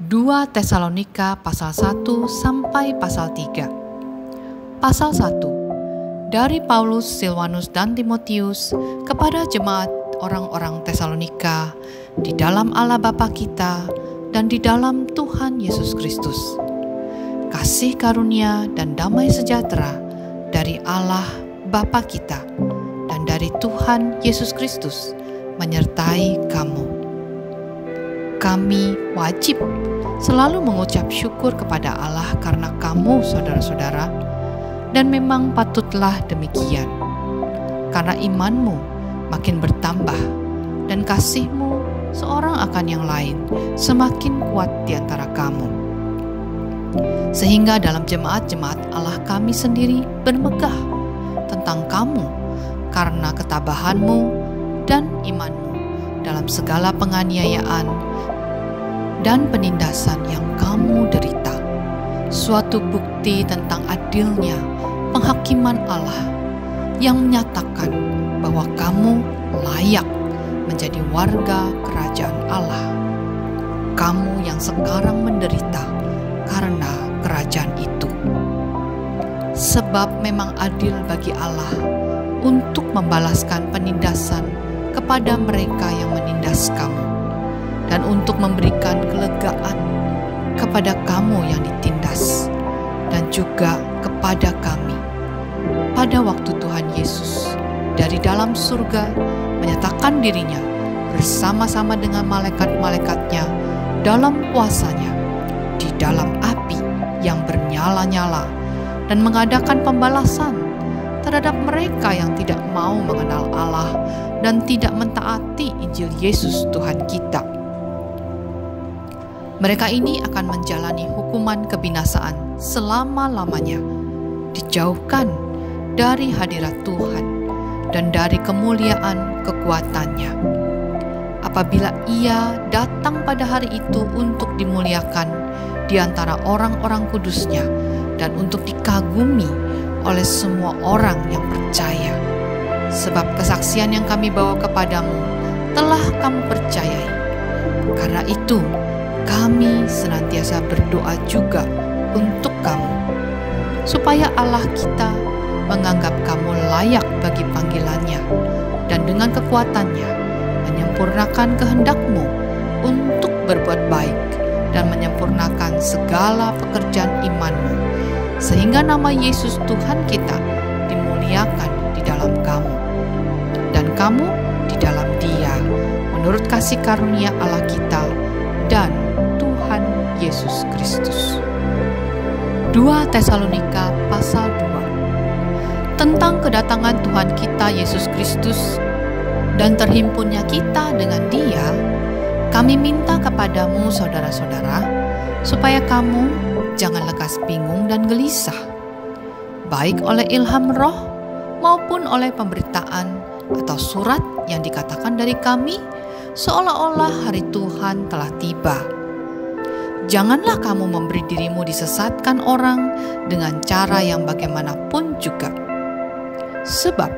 2 Tesalonika pasal 1 sampai pasal 3. Pasal 1. Dari Paulus, Silvanus, dan Timotius kepada jemaat orang-orang Tesalonika di dalam Allah Bapa kita dan di dalam Tuhan Yesus Kristus. Kasih karunia dan damai sejahtera dari Allah Bapa kita dan dari Tuhan Yesus Kristus menyertai kamu. Kami wajib selalu mengucap syukur kepada Allah karena kamu, saudara-saudara, dan memang patutlah demikian, karena imanmu makin bertambah dan kasihmu seorang akan yang lain semakin kuat di antara kamu. Sehingga dalam jemaat-jemaat Allah kami sendiri bermegah tentang kamu karena ketabahanmu dan imanmu dalam segala penganiayaan dan penindasan yang kamu derita, suatu bukti tentang adilnya penghakiman Allah yang menyatakan bahwa kamu layak menjadi warga kerajaan Allah. Kamu yang sekarang menderita karena kerajaan itu. Sebab memang adil bagi Allah untuk membalaskan penindasan kepada mereka yang menindas kamu, dan untuk memberikan kelegaan kepada kamu yang ditindas, dan juga kepada kami pada waktu Tuhan Yesus dari dalam surga menyatakan dirinya bersama-sama dengan malaikat-malaikatnya dalam kuasanya di dalam api yang bernyala-nyala, dan mengadakan pembalasan terhadap mereka yang tidak mau mengenal Allah dan tidak mentaati Injil Yesus Tuhan kita. Mereka ini akan menjalani hukuman kebinasaan selama-lamanya, dijauhkan dari hadirat Tuhan dan dari kemuliaan kekuatannya. Apabila Ia datang pada hari itu untuk dimuliakan di antara orang-orang kudusnya dan untuk dikagumi oleh semua orang yang percaya. Sebab kesaksian yang kami bawa kepadamu telah kamu percayai. Karena itu, kami senantiasa berdoa juga untuk kamu, supaya Allah kita menganggap kamu layak bagi panggilannya, dan dengan kekuatannya menyempurnakan kehendakmu untuk berbuat baik dan menyempurnakan segala pekerjaan imanmu, sehingga nama Yesus Tuhan kita dimuliakan di dalam kamu, dan kamu di dalam Dia, menurut kasih karunia Allah kita dan Tuhan Yesus Kristus. 2 Tesalonika pasal 2. Tentang kedatangan Tuhan kita Yesus Kristus dan terhimpunnya kita dengan Dia, kami minta kepadamu, saudara-saudara, supaya kamu jangan lekas bingung dan gelisah, baik oleh ilham roh maupun oleh pemberitaan atau surat yang dikatakan dari kami, seolah-olah hari Tuhan telah tiba. Janganlah kamu memberi dirimu disesatkan orang dengan cara yang bagaimanapun juga. Sebab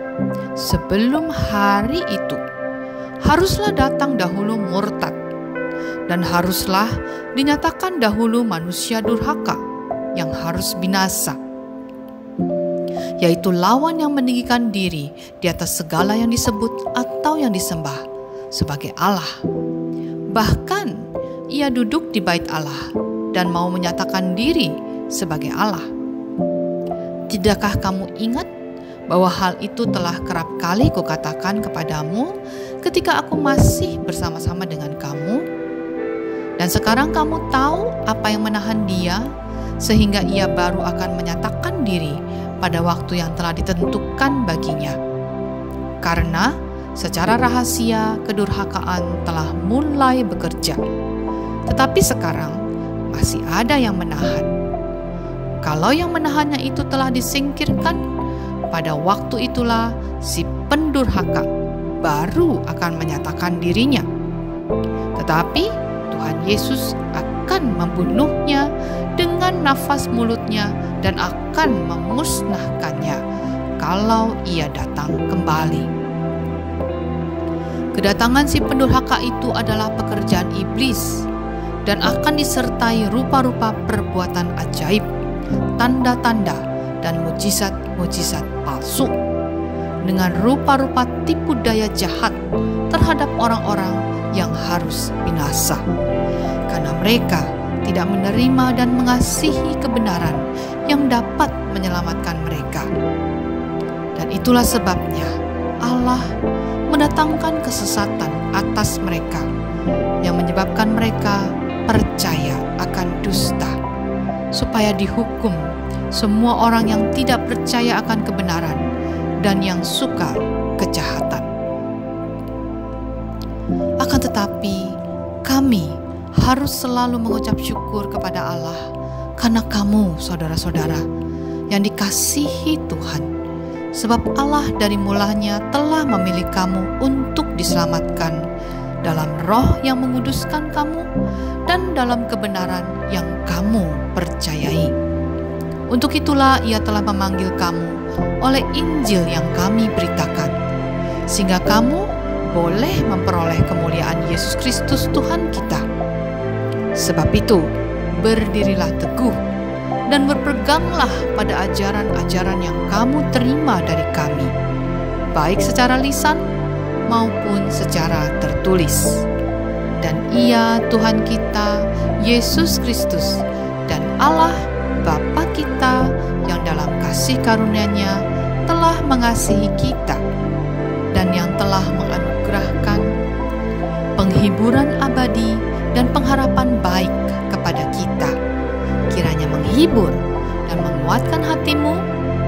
sebelum hari itu haruslah datang dahulu murtad, dan haruslah dinyatakan dahulu manusia durhaka yang harus binasa, yaitu lawan yang meninggikan diri di atas segala yang disebut atau yang disembah sebagai Allah. Bahkan ia duduk di bait Allah dan mau menyatakan diri sebagai Allah. Tidakkah kamu ingat bahwa hal itu telah kerap kali kukatakan kepadamu ketika aku masih bersama-sama dengan kamu? Dan sekarang kamu tahu apa yang menahan dia, sehingga ia baru akan menyatakan diri pada waktu yang telah ditentukan baginya. Karena secara rahasia kedurhakaan telah mulai bekerja, tetapi sekarang masih ada yang menahan. Kalau yang menahannya itu telah disingkirkan, pada waktu itulah si pendurhaka baru akan menyatakan dirinya. Tetapi Tuhan Yesus akan membunuhnya dengan nafas mulutnya dan akan memusnahkannya kalau ia datang kembali. Kedatangan si pendurhaka itu adalah pekerjaan iblis dan akan disertai rupa-rupa perbuatan ajaib, tanda-tanda, dan mujizat-mujizat palsu, dengan rupa-rupa tipu daya jahat terhadap orang-orang yang harus binasa, karena mereka tidak menerima dan mengasihi kebenaran yang dapat menyelamatkan mereka. Dan itulah sebabnya Allah mendatangkan kesesatan atas mereka, yang menyebabkan mereka percaya akan dusta, supaya dihukum semua orang yang tidak percaya akan kebenaran dan yang suka kejahatan. Akan tetapi kami harus selalu mengucap syukur kepada Allah karena kamu, saudara-saudara, yang dikasihi Tuhan, sebab Allah dari mulanya telah memilih kamu untuk diselamatkan dalam roh yang menguduskan kamu dan dalam kebenaran yang kamu percayai. Untuk itulah Ia telah memanggil kamu oleh Injil yang kami beritakan, sehingga kamu boleh memperoleh kemuliaan Yesus Kristus Tuhan kita. Sebab itu, berdirilah teguh dan berpeganglah pada ajaran-ajaran yang kamu terima dari kami, baik secara lisan maupun secara tertulis. Dan Ia, Tuhan kita, Yesus Kristus, dan Allah Bapa kita yang dalam kasih karunia-Nya telah mengasihi kita dan yang telah menganugerahkan penghiburan abadi dan pengharapan baik kepada kita, kiranya menghibur dan menguatkan hatimu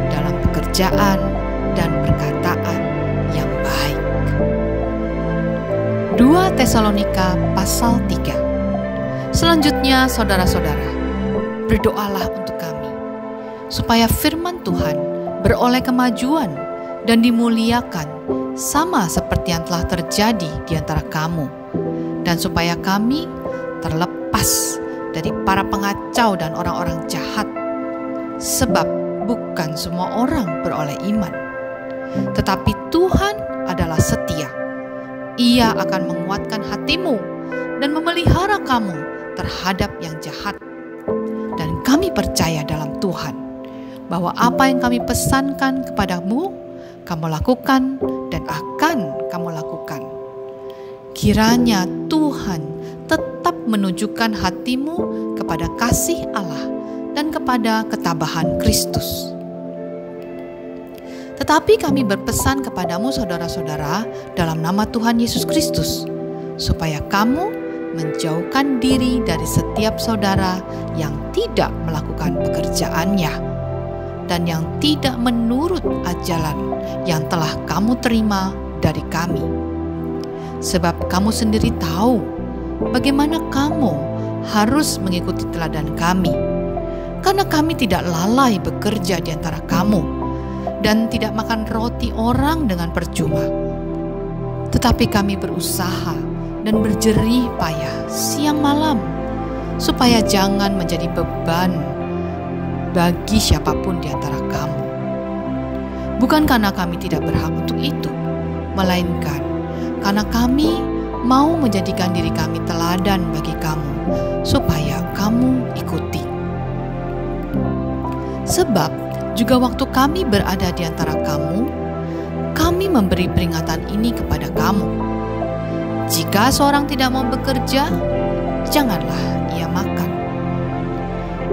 dalam pekerjaan dan perkataan yang baik. 2 Tesalonika pasal 3. Selanjutnya, saudara-saudara, berdoalah untuk kami, supaya firman Tuhan beroleh kemajuan dan dimuliakan sama seperti yang telah terjadi di antara kamu, dan supaya kami terlepas dari para pengacau dan orang-orang jahat, sebab bukan semua orang beroleh iman. Tetapi Tuhan adalah setia. Ia akan menguatkan hatimu dan memelihara kamu terhadap yang jahat. Dan kami percaya dalam Tuhan, bahwa apa yang kami pesankan kepadamu, kamu lakukan dan akan kamu lakukan. Kiranya Tuhan tetap menunjukkan hatimu kepada kasih Allah dan kepada ketabahan Kristus. Tetapi kami berpesan kepadamu, saudara-saudara, dalam nama Tuhan Yesus Kristus, supaya kamu menjauhkan diri dari setiap saudara yang tidak melakukan pekerjaannya dan yang tidak menurut ajaran yang telah kamu terima dari kami. Sebab kamu sendiri tahu bagaimana kamu harus mengikuti teladan kami, karena kami tidak lalai bekerja di antara kamu dan tidak makan roti orang dengan percuma. Tetapi kami berusaha dan berjerih payah siang malam, supaya jangan menjadi beban bagi siapapun di antara kamu. Bukan karena kami tidak berhak untuk itu, melainkan karena kami mau menjadikan diri kami teladan bagi kamu, supaya kamu ikuti. Sebab juga waktu kami berada di antara kamu, kami memberi peringatan ini kepada kamu. Jika seorang tidak mau bekerja, janganlah ia makan.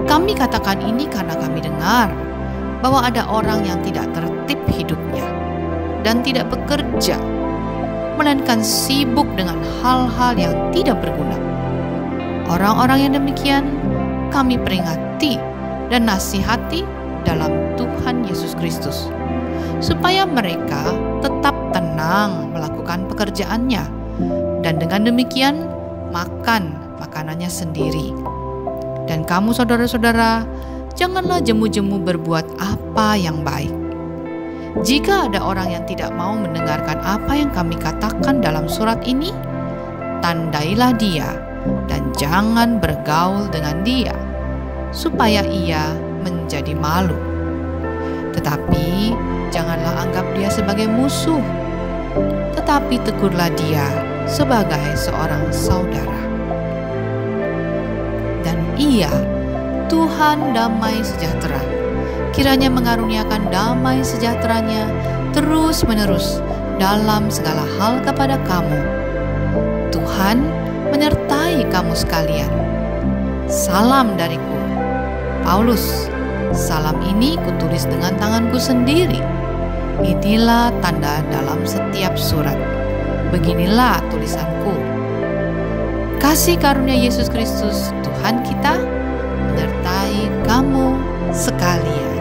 Kami katakan ini karena kami dengar bahwa ada orang yang tidak tertib hidupnya dan tidak bekerja, melainkan sibuk dengan hal-hal yang tidak berguna. Orang-orang yang demikian kami peringati dan nasihati dalam Tuhan Yesus Kristus, supaya mereka tetap tenang melakukan pekerjaannya, dan dengan demikian makan makanannya sendiri. Dan kamu, saudara-saudara, janganlah jemu-jemu berbuat apa yang baik. Jika ada orang yang tidak mau mendengarkan apa yang kami katakan dalam surat ini, tandailah dia dan jangan bergaul dengan dia, supaya ia menjadi malu. Tetapi janganlah anggap dia sebagai musuh, tetapi tegurlah dia sebagai seorang saudara. Ia, Tuhan damai sejahtera, kiranya mengaruniakan damai sejahteranya terus-menerus dalam segala hal kepada kamu. Tuhan menyertai kamu sekalian. Salam dariku, Paulus. Salam ini kutulis dengan tanganku sendiri. Inilah tanda dalam setiap surat. Beginilah tulisanku. Kasih karunia Yesus Kristus Tuhan kita menyertai kamu sekalian.